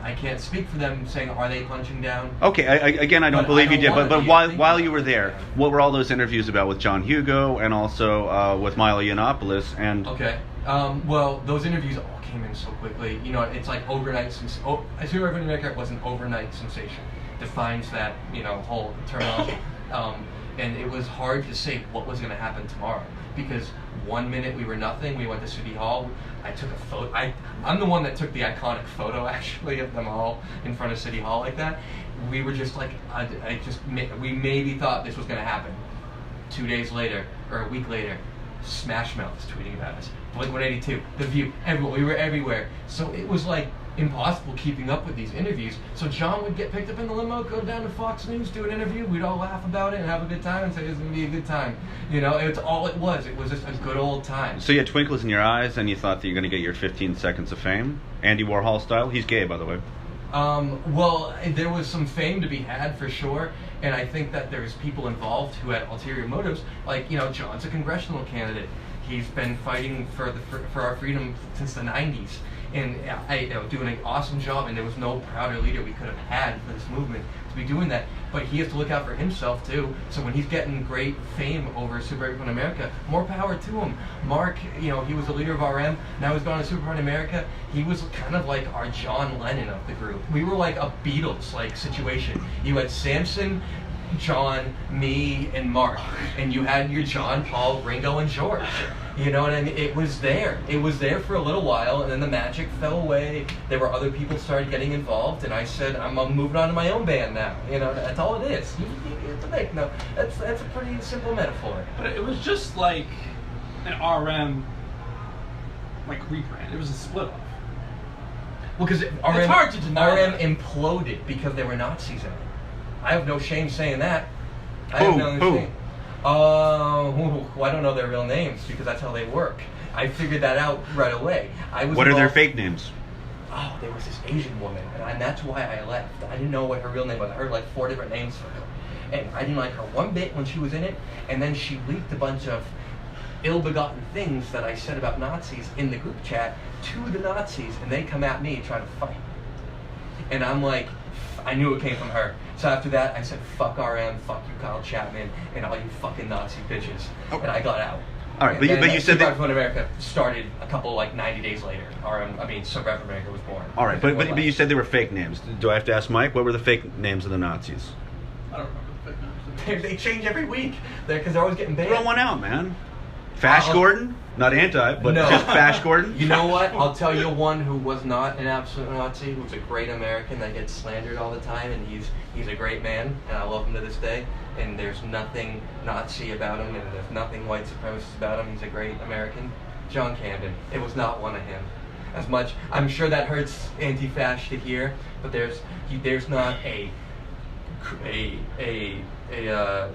I can't speak for them saying, are they punching down? Okay, I don't believe you did, but while you were there, what were all those interviews about with John Hugo and also with Milo Yiannopoulos? And okay, well, those interviews all came in so quickly. You know, it's like overnight. Super America was an overnight sensation. Defines that, you know, whole terminology. And it was hard to say what was going to happen tomorrow, because 1 minute we were nothing. We went to City Hall. I took a photo. I'm the one that took the iconic photo, actually, of them all in front of City Hall like that. We were just like, we maybe thought this was going to happen. 2 days later, or a week later, Smash Mouth was tweeting about us. Blink-182, The View, everyone. We were everywhere. So it was like impossible keeping up with these interviews. So John would get picked up in the limo, go down to Fox News, do an interview. We'd all laugh about it and have a good time and say it's going to be a good time. You know, it's all it was. It was just a good old time. So you had twinkles in your eyes and you thought that you're going to get your 15 seconds of fame? Andy Warhol style? He's gay, by the way. Well, there was some fame to be had for sure, and I think that there's people involved who had ulterior motives. Like, you know, John's a congressional candidate. He's been fighting for our freedom since the 90s, and doing an awesome job. And there was no prouder leader we could have had for this movement to be doing that. But he has to look out for himself too. So when he's getting great fame over Super Everyone America, more power to him. Mark, you know, he was the leader of RM. Now he's gone to Super Everyone America. He was kind of like our John Lennon of the group. We were like a Beatles-like situation. You had Samson, John, me, and Mark, and you had your John, Paul, Ringo, and George. You know what I mean? It was there. It was there for a little while, and then the magic fell away. There were other people started getting involved, and I said, I'm moving on to my own band now. You know, that's all it is. That's a pretty simple metaphor. But it was just like an RM, like rebrand. It was a split off. Well, because it's hard to deny RM that. imploded because there were Nazis in it. I have no shame saying that. I Who? have no shame. Well, I don't know their real names because that's how they work. I figured that out right away. What are their fake names? Oh, there was this Asian woman, and that's why I left. I didn't know what her real name was. I heard like 4 different names for her. And I didn't like her one bit when she was in it, and then she leaked a bunch of ill-begotten things that I said about Nazis in the group chat to the Nazis, and they come at me trying to fight. And I'm like, I knew it came from her. So after that, I said, fuck RM, fuck you, Kyle Chapman, and all you fucking Nazi bitches. Okay. And I got out. All right, but you said that Super America started a couple, like 90 days later. Super America was born. All right, but you said they were fake names. Do I have to ask Mike, what were the fake names of the Nazis? I don't remember the fake names. They change every week. Because they're always getting banned. Throw one out, man. Fash Gordon? Not anti, but no. just Fash Gordon? You know what? I'll tell you one who was not an absolute Nazi, who's a great American that gets slandered all the time, and he's a great man, and I love him to this day, and there's nothing Nazi about him, and there's nothing white supremacist about him. He's a great American. John Camden. It was not one of him. As much, I'm sure that hurts anti-fash to hear, but there's not a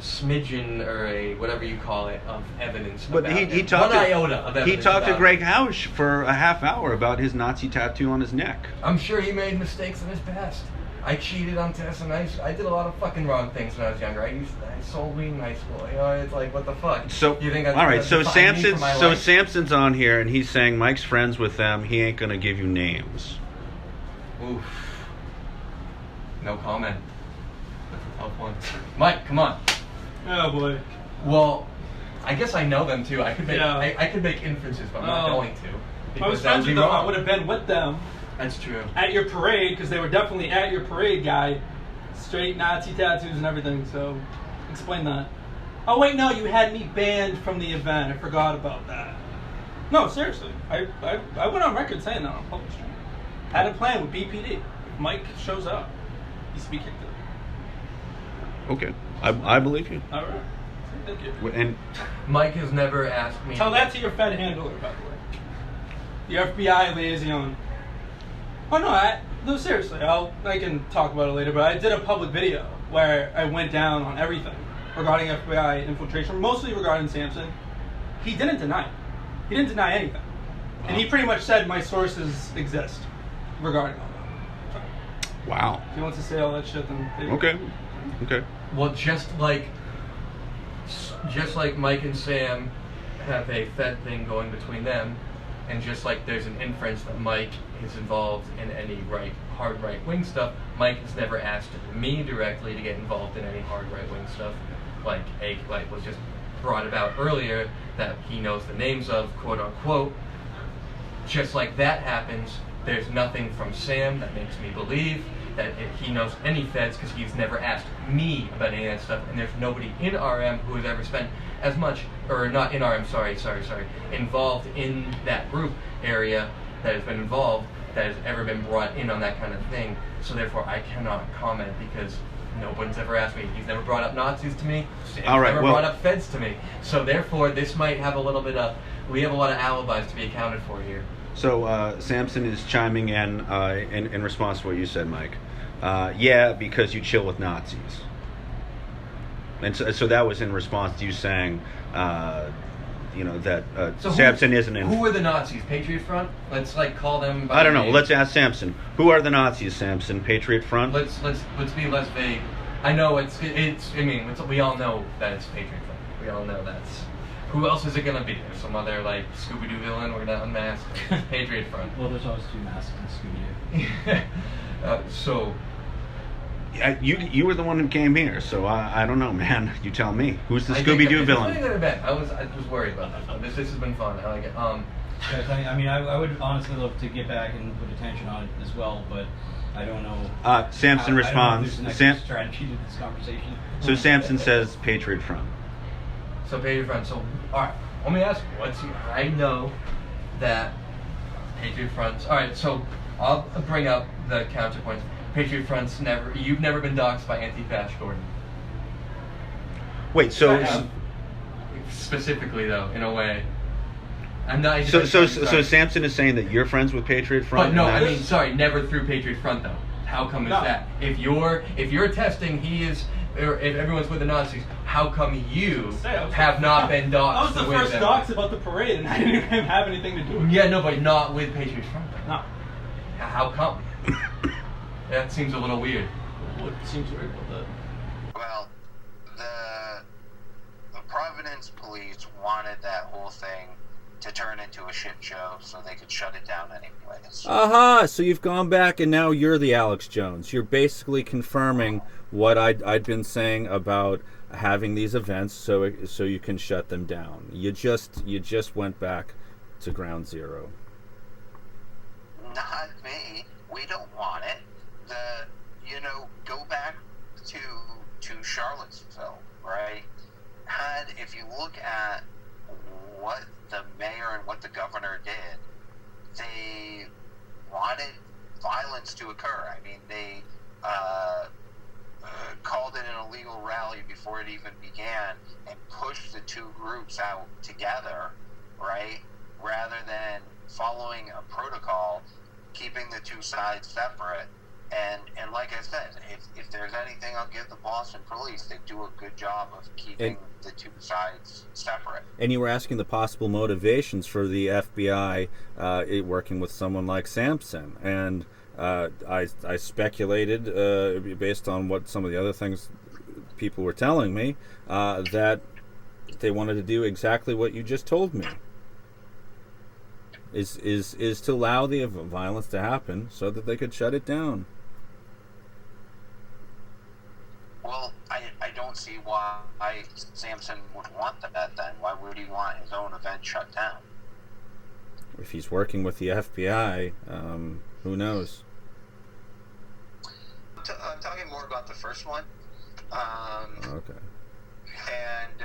smidgen or a whatever you call it of evidence. But about he it. talked one iota of evidence. He talked to about Greg it. Hausch for a half hour about his Nazi tattoo on his neck. I'm sure he made mistakes in his past. I cheated on tests, and I did a lot of fucking wrong things when I was younger. I sold weed in high school. You know, it's like, what the fuck? So you think all right, so Samson, Samson's on here, and he's saying Mike's friends with them. He ain't gonna give you names. Oof. No comment. That's a tough one. Mike, come on. Oh boy. Well, I guess I know them too. I could make Yeah. I could make inferences, but I'm not going to. If I was because that friends would with be them, I wrong. would have been with them That's true. at your parade, because they were definitely at your parade, guy. Straight Nazi tattoos and everything, so explain that. Oh wait, no, you had me banned from the event. I forgot about that. No, seriously. I went on record saying that on public stream. Had a plan with BPD. If Mike shows up, he's to be kicked out. Okay, I believe you. All right. Thank you. And Mike has never asked me. Tell that to your Fed handler, by the way. Your FBI liaison. Oh no, seriously, I can talk about it later, but I did a public video where I went down on everything regarding FBI infiltration, mostly regarding Samson. He didn't deny it. He didn't deny anything. And he pretty much said my sources exist regarding all that. wow. If he wants to say all that shit, then maybe. Okay. Well, just like Mike and Sam have a Fed thing going between them, And just like there's an inference that Mike is involved in any hard right-wing stuff, Mike has never asked me directly to get involved in any hard right-wing stuff. Like was just brought about earlier that he knows the names of, quote unquote. Just like that happens, there's nothing from Sam that makes me believe that he knows any feds, because he's never asked me about any of that stuff, and there's nobody in RM who has ever spent as much, or not in RM, sorry, involved in that group area that has been involved, that has ever been brought in on that kind of thing. So therefore I cannot comment, because no one's ever asked me. He's never brought up Nazis to me. Sam's never brought up feds to me. So therefore this might have a little bit of, we have a lot of alibis to be accounted for here. So Samson is chiming in response to what you said, Mike. Yeah, because you chill with Nazis. And so that was in response to you saying, that so Samson isn't in. Who are the Nazis? Patriot Front? Let's call them. I don't know. Name. Let's ask Samson. Who are the Nazis, Samson? Patriot Front? Let's be less vague. I know we all know that it's Patriot Front. We all know that's. Who else is it going to be? There's some other, Scooby-Doo villain we're going to unmask. Patriot Front. Well, there's always 2 masks in Scooby-Doo. So... You were the one who came here, so I don't know, man. You tell me. Who's the Scooby-Doo villain? I was worried about this one. This has been fun. I like it. I would honestly love to get back and put attention on it as well, but I don't know. Samson responds. Strategy to this conversation. So Samson says Patriot Front. So Patriot Front. So all right, let me ask you. I know that Patriot Front's. All right, so I'll bring up the counterpoints. Patriot Front's you've never been doxxed by Anti-Fash Gordon. Wait, so specifically though, in a way, I'm not. So Samson is saying that you're friends with Patriot Front. But no, never through Patriot Front though. How come is that? If you're attesting he is, or if everyone's with the Nazis, how come you have not been doxxed? I was the first dox about the parade, and I didn't even have anything to do with it. Yeah, no, but not with Patriot Front. No. How come? That seems a little weird. What seems weird about that? Well, the Providence police wanted that whole thing to turn into a shit show so they could shut it down anyways. Aha! So you've gone back and now you're the Alex Jones. You're basically confirming what I'd been saying about having these events so you can shut them down. You just went back to ground zero. Not me. We don't want it. Go back to Charlottesville, right? If you look at what the mayor and what the governor did, they wanted violence to occur. I mean, they called it an illegal rally before it even began and pushed the 2 groups out together, right? Rather than following a protocol, keeping the 2 sides separate. And like I said, if there's anything I'll give the Boston police, they do a good job of keeping the 2 sides separate. And you were asking the possible motivations for the FBI working with someone like Samson. And I speculated, based on what some of the other things people were telling me, that they wanted to do exactly what you just told me. Is to allow the violence to happen so that they could shut it down. Well, I don't see why Samson would want that then. Why would he want his own event shut down? If he's working with the FBI, who knows? I'm talking more about the first one. Okay. And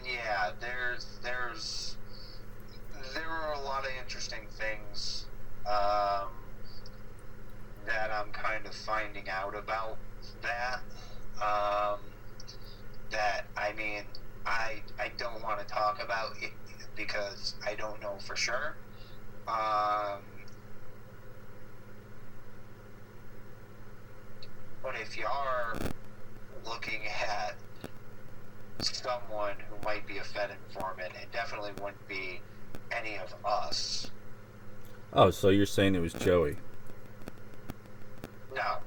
yeah, there are a lot of interesting things that I'm kind of finding out about that. That I don't want to talk about it because I don't know for sure. But if you are looking at someone who might be a Fed informant, it definitely wouldn't be any of us. Oh, so you're saying it was Joey? No.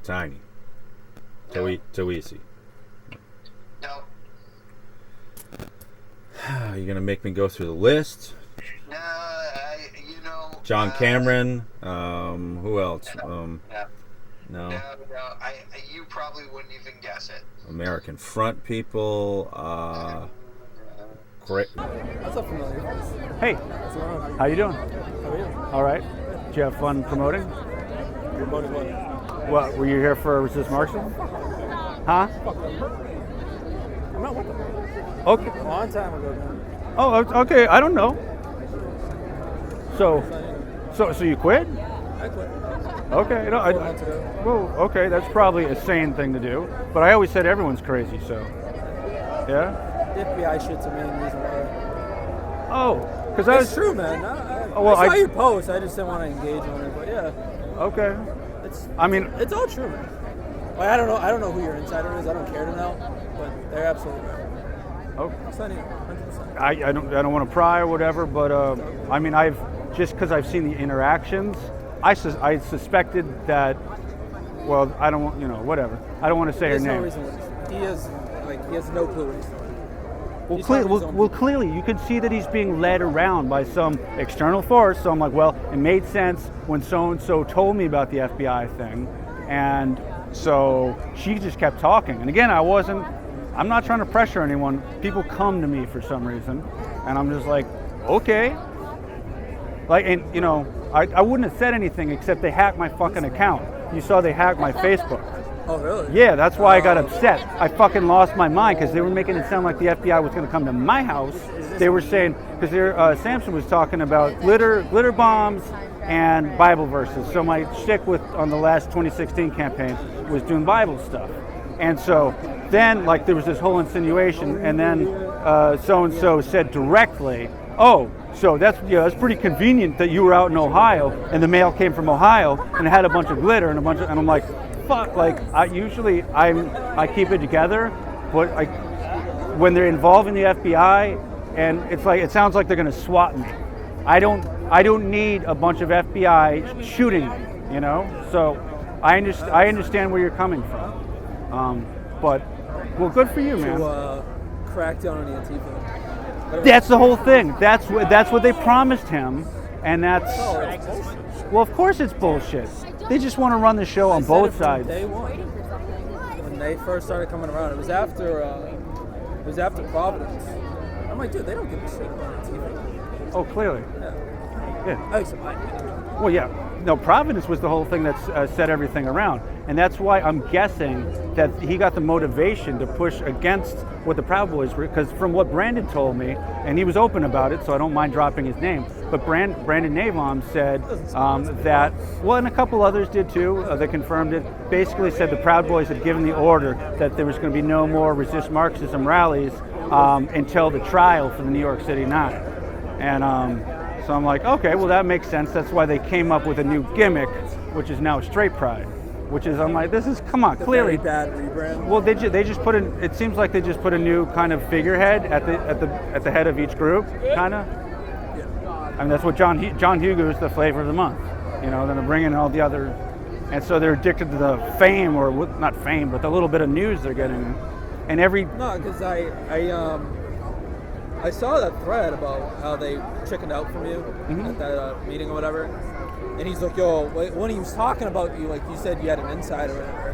Tiny. No. Too easy. No. You're gonna make me go through the list. No, John Cameron. Who else? No. No, you probably wouldn't even guess it. American Front people. Great. That's not familiar. Hey, What's going on? how you doing? How are you? All right. Did you have fun promoting? Promoting what? What, were you here for Resist Marxism? Huh? I'm not with them. Okay. A long time ago, man. Oh, okay. I don't know. So you quit? I quit. Okay. No, 4 months ago. well, okay. That's probably a sane thing to do. But I always said everyone's crazy. So, yeah. The FBI shit's the main reason why. Oh, because I It's was true, man. I saw your post. I just didn't want to engage on it, but yeah, okay. it's It's all true, man. Like, I don't know who your insider is. I don't care to know, but they're absolutely right. Oh, It's not 100%. I don't want to pry or whatever, but I've just because I've seen the interactions, I suspected that. Well, I don't want whatever. I don't want to say her There's name. no reason. He has no clue what he's doing. Well, clearly, you could see that he's being led around by some external force. So I'm like, well, it made sense when so-and-so told me about the FBI thing. And so she just kept talking. And again, I'm not trying to pressure anyone. People come to me for some reason. And I'm just like, okay. Like, and I wouldn't have said anything except they hacked my fucking account. You saw they hacked my Facebook. Oh, really? Yeah, that's why I got upset. I fucking lost my mind because they were making it sound like the FBI was going to come to my house. They were saying, because Samson was talking about glitter bombs and Bible verses. So my shtick on the last 2016 campaign was doing Bible stuff. And so then, there was this whole insinuation, and then so-and-so said directly, oh, so that's pretty convenient that you were out in Ohio, and the mail came from Ohio, and it had a bunch of glitter and and I'm like, fuck, I keep it together, but when they're involving the FBI, and it sounds like they're gonna SWAT me. I don't need a bunch of FBI shooting me, So I understand where you're coming from, but well, good for you, man. To crack down on the Antifa. That's the whole thing. That's what they promised him, and that's. Oh, it's bullshit. Well, of course it's bullshit. They just want to run the show on both sides. Day one, when they first started coming around, it was after Providence. I'm like, dude, they don't give a shit about Antifa. Oh, clearly. Yeah. At least in my opinion. Well, yeah. No, Providence was the whole thing that set everything around. And that's why I'm guessing that he got the motivation to push against what the Proud Boys were, because from what Brandon told me, and he was open about it, so I don't mind dropping his name, but Brandon Navon said that, well, and a couple others did too, they confirmed it, basically said the Proud Boys had given the order that there was going to be no more Resist Marxism rallies until the trial for the New York City 9. And so I'm like, okay, well, that makes sense. That's why they came up with a new gimmick, which is now Straight Pride. Which is, I'm like, come on, clearly. Very bad rebrand. Well, they just put in. It seems like they just put a new kind of figurehead at the head of each group, kind of. Yeah. I mean, that's what John Hugo is the flavor of the month. Then they're bringing all the other, and so they're addicted to the fame, or not fame, but the little bit of news they're getting. And No, because I saw that thread about how they chickened out from you at that meeting or whatever. And he's like, yo, when he was talking about you, like you said you had an insider or whatever,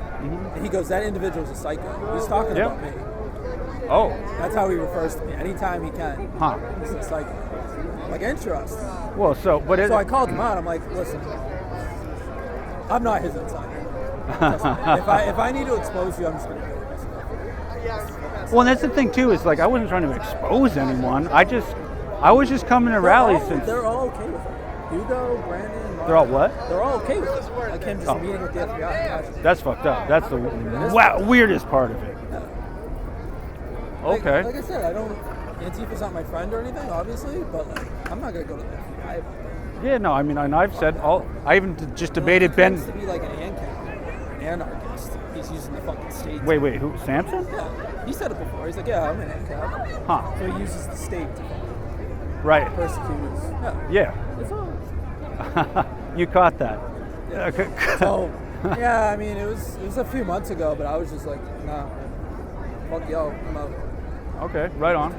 and he goes, that individual's a psycho. He's talking about me. Oh. That's how he refers to me anytime he can. Huh. He's a psycho. I'm like, interesting. Well, so I called him out. I'm like, listen, I'm not his insider. if I need to expose you, I'm just going to do it myself. Well, and that's the thing too, is I wasn't trying to expose anyone. I was just coming to rallies since. They're all okay with it. Hugo, Brandon, Mark, they're all what? They're all okay with it. Like him just meeting with the FBI. That's fucked up. That's the weirdest part of it. Yeah. Okay. Like I said, Antifa's not my friend or anything, obviously, but I'm not gonna go to the FBI. Yeah, no, I mean, and I've said I even just debated Ben. He tends to be like an anarchist. He's using the fucking state. Wait, who? Samson? Yeah, he said it before. He's like, yeah, I'm an ANCAP. Huh. So he uses the state to persecute. Yeah. It's all. You caught that. Yeah. So, yeah, I mean, it was a few months ago, but I was just like, nah, fuck y'all, I'm out. Okay, right on.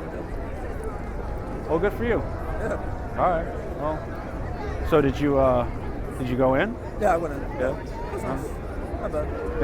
Well, good for you. Yeah. All right. Well, so did you go in? Yeah, I went in. Yeah. That's nice. Not bad. Yeah.